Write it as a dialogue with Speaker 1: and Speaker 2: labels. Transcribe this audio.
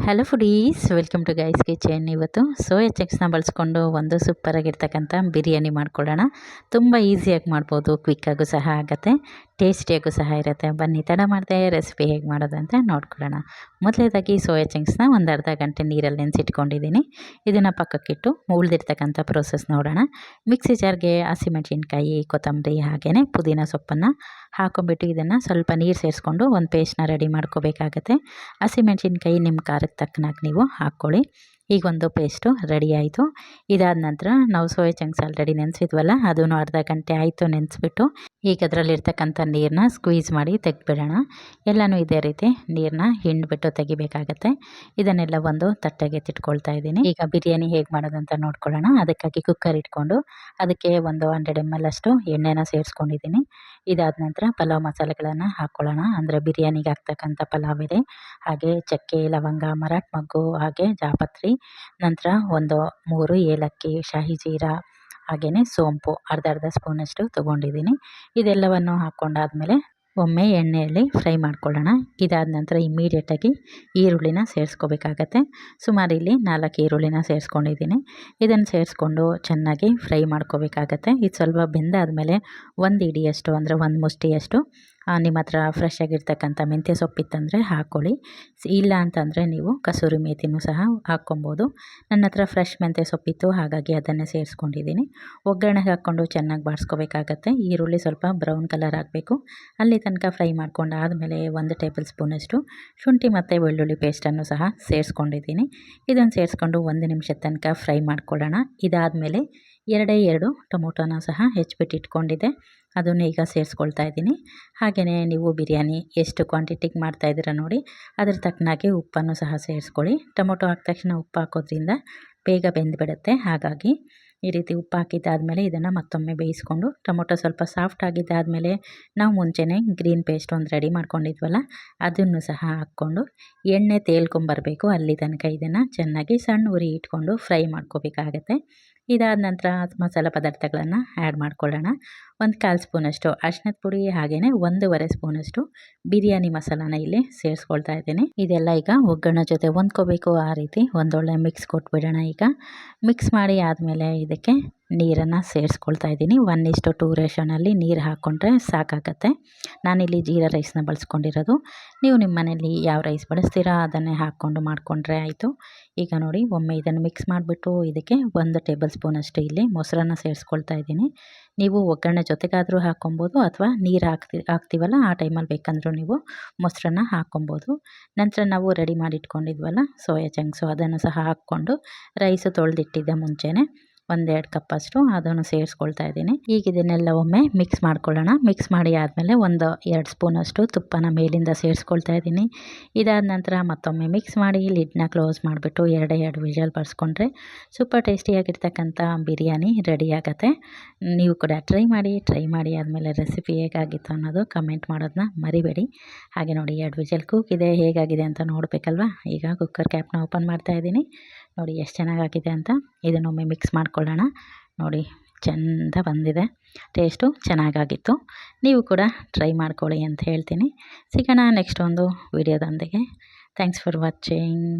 Speaker 1: Hello foodies, welcome to guys kitchen. ಇವತ್ತು soya ಚಂಕ್ಸ್ನ ಬಳಸ್ಕೊಂಡು ಒಂದು ಸೂಪರಾಗಿರ್ತಕ್ಕಂಥ ಬಿರಿಯಾನಿ ಮಾಡ್ಕೊಳ್ಳೋಣ. ತುಂಬ ಈಸಿಯಾಗಿ ಮಾಡ್ಬೋದು, ಕ್ವಿಕ್ಕಾಗೂ ಸಹ ಆಗುತ್ತೆ, ಟೇಸ್ಟಿಯಾಗೂ ಸಹ ಇರುತ್ತೆ. ಬನ್ನಿ ತಡ ಮಾಡದೆ ರೆಸಿಪಿ ಹೇಗೆ ಮಾಡೋದು ಅಂತ ನೋಡ್ಕೊಳ್ಳೋಣ. ಮೊದಲನೇದಾಗಿ ಸೋಯಾ ಚಂಕ್ಸ್ನ ಒಂದು ಅರ್ಧ ಗಂಟೆ ನೀರಲ್ಲಿ ನೆನೆಸಿಟ್ಕೊಂಡಿದ್ದೀನಿ. ಇದನ್ನು ಪಕ್ಕಕ್ಕಿಟ್ಟು ಉಳಿದಿರ್ತಕ್ಕಂಥ ಪ್ರೋಸೆಸ್ ನೋಡೋಣ. ಮಿಕ್ಸಿ ಜಾರ್ಗೆ ಹಸಿಮೆಣಸಿನ್ಕಾಯಿ, ಕೊತ್ತಂಬರಿ ಹಾಗೆಯೇ ಪುದೀನ ಸೊಪ್ಪನ್ನು ಹಾಕೊಂಡ್ಬಿಟ್ಟು ಇದನ್ನು ಸ್ವಲ್ಪ ನೀರು ಸೇರಿಸ್ಕೊಂಡು ಒಂದು ಪೇಸ್ಟ್ನ ರೆಡಿ ಮಾಡ್ಕೋಬೇಕಾಗತ್ತೆ. ಹಸಿಮೆಣಸಿನ್ಕಾಯಿ ನಿಮ್ಮ ಖಾರಕ್ಕೆ ತಕ್ಕನಾಗಿ ನೀವು ಹಾಕ್ಕೊಳ್ಳಿ. ಈಗ ಒಂದು ಪೇಸ್ಟು ರೆಡಿ ಆಯಿತು. ಇದಾದ ನಂತರ ನಾವು ಸೋಯಾ ಚಂಕ್ಸ್ ಆಲ್ರೆಡಿ ನೆನೆಸಿದ್ವಲ್ಲ, ಅದನ್ನು ಅರ್ಧ ಗಂಟೆ ಆಯಿತು ನೆನೆಸ್ಬಿಟ್ಟು ಈಗ ಅದರಲ್ಲಿರ್ತಕ್ಕಂಥ ನೀರನ್ನ ಸ್ಕ್ವೀಸ್ ಮಾಡಿ ತೆಗೆದುಬಿಡೋಣ. ಎಲ್ಲನೂ ಇದೇ ರೀತಿ ನೀರನ್ನ ಹಿಂಡ್ಬಿಟ್ಟು ತೆಗಿಬೇಕಾಗತ್ತೆ. ಇದನ್ನೆಲ್ಲ ಒಂದು ತಟ್ಟೆಗೆ ತಿಟ್ಕೊಳ್ತಾ ಇದ್ದೀನಿ. ಈಗ ಬಿರಿಯಾನಿ ಹೇಗೆ ಮಾಡೋದಂತ ನೋಡ್ಕೊಳ್ಳೋಣ. ಅದಕ್ಕಾಗಿ ಕುಕ್ಕರ್ ಇಟ್ಕೊಂಡು ಅದಕ್ಕೆ ಒಂದು 100 ml ಅಷ್ಟು ಎಣ್ಣೆನ ಸೇರಿಸ್ಕೊಂಡಿದ್ದೀನಿ. ಇದಾದ ನಂತರ ಪಲಾವ್ ಮಸಾಲೆಗಳನ್ನು ಹಾಕ್ಕೊಳ್ಳೋಣ. ಅಂದರೆ ಬಿರಿಯಾನಿಗೆ ಆಗ್ತಕ್ಕಂಥ ಪಲಾವ್ ಇದೆ, ಹಾಗೆ ಚಕ್ಕೆ, ಲವಂಗ, ಮರಾಠ ಮೊಗ್ಗು, ಹಾಗೆ ಜಾಪತ್ರಿ, ನಂತರ ಒಂದು 3 ಏಲಕ್ಕಿ, ಶಾಹಿ ಜೀರಾ, ಹಾಗೆಯೇ ಸೋಂಪು ಅರ್ಧ ಸ್ಪೂನಷ್ಟು ತೊಗೊಂಡಿದ್ದೀನಿ. ಇದೆಲ್ಲವನ್ನು ಹಾಕ್ಕೊಂಡಾದ್ಮೇಲೆ ಒಮ್ಮೆ ಎಣ್ಣೆಯಲ್ಲಿ ಫ್ರೈ ಮಾಡ್ಕೊಳ್ಳೋಣ. ಇದಾದ ನಂತರ ಇಮ್ಮಿಡಿಯೇಟಾಗಿ ಈರುಳ್ಳಿನ ಸೇರಿಸ್ಕೋಬೇಕಾಗತ್ತೆ. ಸುಮಾರು ಇಲ್ಲಿ 4 ಈರುಳ್ಳಿನ ಸೇರಿಸ್ಕೊಂಡಿದ್ದೀನಿ. ಇದನ್ನು ಸೇರಿಸ್ಕೊಂಡು ಚೆನ್ನಾಗಿ ಫ್ರೈ ಮಾಡ್ಕೋಬೇಕಾಗತ್ತೆ. ಇದು ಸ್ವಲ್ಪ ಬೆಂದಾದಮೇಲೆ ಒಂದು ಇಡಿಯಷ್ಟು ಅಂದರೆ ಒಂದು ಮುಷ್ಟಿಯಷ್ಟು ನಿಮ್ಮ ಹತ್ರ ಫ್ರೆಶ್ ಆಗಿರ್ತಕ್ಕಂಥ ಮೆಂತ್ಯ ಸೊಪ್ಪಿತ್ತಂದರೆ ಹಾಕ್ಕೊಳ್ಳಿ. ಇಲ್ಲ ಅಂತಂದರೆ ನೀವು ಕಸೂರಿ ಮೇಥಿನೂ ಸಹ ಹಾಕ್ಕೊಬೋದು. ನನ್ನ ಹತ್ರ ಫ್ರೆಶ್ ಮೆಂತ್ಯ ಸೊಪ್ಪಿತ್ತು, ಹಾಗಾಗಿ ಅದನ್ನೇ ಸೇರಿಸ್ಕೊಂಡಿದ್ದೀನಿ. ಒಗ್ಗರಣೆಗೆ ಹಾಕ್ಕೊಂಡು ಚೆನ್ನಾಗಿ ಬಾಡಿಸ್ಕೋಬೇಕಾಗತ್ತೆ. ಈರುಳ್ಳಿ ಸ್ವಲ್ಪ ಬ್ರೌನ್ ಕಲರ್ ಆಗಬೇಕು. ಅಲ್ಲಿ ತನಕ ಫ್ರೈ ಮಾಡ್ಕೊಂಡು ಆದಮೇಲೆ 1 ಟೇಬಲ್ ಸ್ಪೂನಷ್ಟು ಶುಂಠಿ ಮತ್ತು ಬೆಳ್ಳುಳ್ಳಿ ಪೇಸ್ಟನ್ನು ಸಹ ಸೇರಿಸ್ಕೊಂಡಿದ್ದೀನಿ. ಇದನ್ನು ಸೇರಿಸ್ಕೊಂಡು 1 ನಿಮಿಷದ ತನಕ ಫ್ರೈ ಮಾಡ್ಕೊಳ್ಳೋಣ. ಇದಾದಮೇಲೆ 2 ಟೊಮೊಟೊನ ಸಹ ಹೆಚ್ಚಿಬಿಟ್ಟು ಇಟ್ಕೊಂಡಿದ್ದೆ, ಅದನ್ನು ಈಗ ಸೇರಿಸ್ಕೊಳ್ತಾ ಇದ್ದೀನಿ. ಹಾಗೆಯೇ ನೀವು ಬಿರಿಯಾನಿ ಎಷ್ಟು ಕ್ವಾಂಟಿಟಿಗೆ ಮಾಡ್ತಾಯಿದ್ದೀರ ನೋಡಿ, ಅದ್ರ ತಕ್ಕನಾಗಿ ಉಪ್ಪನ್ನು ಸಹ ಸೇರಿಸ್ಕೊಳ್ಳಿ. ಟೊಮೊಟೊ ಹಾಕಿದ ತಕ್ಷಣ ಉಪ್ಪು ಹಾಕೋದ್ರಿಂದ ಬೇಗ ಬೆಂದುಬಿಡುತ್ತೆ. ಹಾಗಾಗಿ ಈ ರೀತಿ ಉಪ್ಪು ಹಾಕಿದ್ದಾದಮೇಲೆ ಇದನ್ನು ಮತ್ತೊಮ್ಮೆ ಬೇಯಿಸ್ಕೊಂಡು ಟೊಮೊಟೊ ಸ್ವಲ್ಪ ಸಾಫ್ಟ್ ಆಗಿದ್ದಾದಮೇಲೆ ನಾವು ಮುಂಚೆನೇ ಗ್ರೀನ್ ಪೇಸ್ಟ್ ಒಂದು ರೆಡಿ ಮಾಡ್ಕೊಂಡಿದ್ವಲ್ಲ, ಅದನ್ನು ಸಹ ಹಾಕ್ಕೊಂಡು ಎಣ್ಣೆ ತೇಲ್ಕೊಂಬರಬೇಕು ಅಲ್ಲಿ ತನಕ ಇದನ್ನು ಚೆನ್ನಾಗಿ ಸಣ್ಣ ಉರಿ ಇಟ್ಕೊಂಡು ಫ್ರೈ ಮಾಡ್ಕೋಬೇಕಾಗತ್ತೆ. ಇದಾದ ನಂತರ ಮಸಾಲೆ ಪದಾರ್ಥಗಳನ್ನು ಆ್ಯಡ್ ಮಾಡ್ಕೊಳ್ಳೋಣ. 1/4 ಸ್ಪೂನಷ್ಟು ಅರಿಶಿಣದ ಪುಡಿ, ಹಾಗೆಯೇ 1.5 ಸ್ಪೂನಷ್ಟು ಬಿರಿಯಾನಿ ಮಸಾಲಾನ ಇಲ್ಲಿ ಸೇರಿಸ್ಕೊಳ್ತಾ ಇದ್ದೀನಿ. ಇದೆಲ್ಲ ಈಗ ಒಗ್ಗರಣೆ ಜೊತೆ ಹೊಂದ್ಕೋಬೇಕು. ಆ ರೀತಿ ಒಂದೊಳ್ಳೆ ಮಿಕ್ಸ್ ಕೊಟ್ಬಿಡೋಣ. ಈಗ ಮಿಕ್ಸ್ ಮಾಡಿ ಆದಮೇಲೆ ಇದಕ್ಕೆ ನೀರನ್ನು ಸೇರಿಸ್ಕೊಳ್ತಾ ಇದ್ದೀನಿ. 1:2 ರೇಷನಲ್ಲಿ ನೀರು ಹಾಕ್ಕೊಂಡ್ರೆ ಸಾಕಾಗತ್ತೆ. ನಾನಿಲ್ಲಿ ಜೀರಾ ರೈಸ್ನ ಬಳಸ್ಕೊಂಡಿರೋದು. ನೀವು ನಿಮ್ಮ ಮನೇಲಿ ಯಾವ ರೈಸ್ ಬಳಸ್ತೀರಾ ಅದನ್ನೇ ಹಾಕ್ಕೊಂಡು ಮಾಡಿಕೊಂಡ್ರೆ ಆಯಿತು. ಈಗ ನೋಡಿ, ಒಮ್ಮೆ ಇದನ್ನು ಮಿಕ್ಸ್ ಮಾಡಿಬಿಟ್ಟು ಇದಕ್ಕೆ 1 ಟೇಬಲ್ ಸ್ಪೂನಷ್ಟು ಇಲ್ಲಿ ಮೊಸರನ್ನ ಸೇರಿಸ್ಕೊಳ್ತಾ ಇದ್ದೀನಿ. ನೀವು ಒಗ್ಗರಣೆ ಜೊತೆಗಾದರೂ ಹಾಕ್ಕೊಬೋದು, ಅಥವಾ ನೀರು ಹಾಕ್ತೀವಲ್ಲ ಆ ಟೈಮಲ್ಲಿ ಬೇಕಂದ್ರೂ ನೀವು ಮೊಸರನ್ನ ಹಾಕ್ಕೊಬೋದು. ನಂತರ ನಾವು ರೆಡಿ ಮಾಡಿ ಇಟ್ಕೊಂಡಿದ್ವಲ್ಲ ಸೋಯಾ ಚಂಕ್ಸು, ಅದನ್ನು ಸಹ ಹಾಕ್ಕೊಂಡು ರೈಸು ತೊಳೆದಿಟ್ಟಿದ್ದೆ ಮುಂಚೆನೇ 1-2 ಕಪ್ಪಷ್ಟು ಅದನ್ನು ಸೇರಿಸ್ಕೊಳ್ತಾ ಇದ್ದೀನಿ. ಈಗ ಇದನ್ನೆಲ್ಲ ಒಮ್ಮೆ ಮಿಕ್ಸ್ ಮಾಡ್ಕೊಳ್ಳೋಣ. ಮಿಕ್ಸ್ ಮಾಡಿ ಆದಮೇಲೆ 1-2 ಸ್ಪೂನಷ್ಟು ತುಪ್ಪನ ಮೇಲಿಂದ ಸೇರಿಸ್ಕೊಳ್ತಾ ಇದ್ದೀನಿ. ಇದಾದ ನಂತರ ಮತ್ತೊಮ್ಮೆ ಮಿಕ್ಸ್ ಮಾಡಿ ಲಿಡ್ನ ಕ್ಲೋಸ್ ಮಾಡಿಬಿಟ್ಟು 2 ವಿಷಲ್ ಬರ್ಸ್ಕೊಂಡ್ರೆ ಸೂಪರ್ ಟೇಸ್ಟಿಯಾಗಿರ್ತಕ್ಕಂಥ ಬಿರಿಯಾನಿ ರೆಡಿ ಆಗುತ್ತೆ. ನೀವು ಕೂಡ ಟ್ರೈ ಮಾಡಿ ಆದಮೇಲೆ ರೆಸಿಪಿ ಹೇಗಾಗಿತ್ತು ಅನ್ನೋದು ಕಮೆಂಟ್ ಮಾಡೋದನ್ನ ಮರಿಬೇಡಿ. ಹಾಗೆ ನೋಡಿ, 2 ವಿಷಲ್ ಕೂಗಿದೆ, ಹೇಗಾಗಿದೆ ಅಂತ ನೋಡಬೇಕಲ್ವ. ಈಗ ಕುಕ್ಕರ್ ಕ್ಯಾಪ್ನ ಓಪನ್ ಮಾಡ್ತಾ ಇದ್ದೀನಿ. ನೋಡಿ ಎಷ್ಟು ಚೆನ್ನಾಗಾಗಿದೆ ಅಂತ. ಇದನ್ನೊಮ್ಮೆ ಮಿಕ್ಸ್ ಮಾಡ್ಕೊಳ್ಳೋಣ. ನೋಡಿ ಚೆಂದ ಬಂದಿದೆ, ಟೇಸ್ಟು ಚೆನ್ನಾಗಾಗಿತ್ತು. ನೀವು ಕೂಡ ಟ್ರೈ ಮಾಡ್ಕೊಳ್ಳಿ ಅಂತ ಹೇಳ್ತೀನಿ. ಸಿಗೋಣ ನೆಕ್ಸ್ಟ್ ಒಂದು ವಿಡಿಯೋದೊಂದಿಗೆ. Thanks for watching.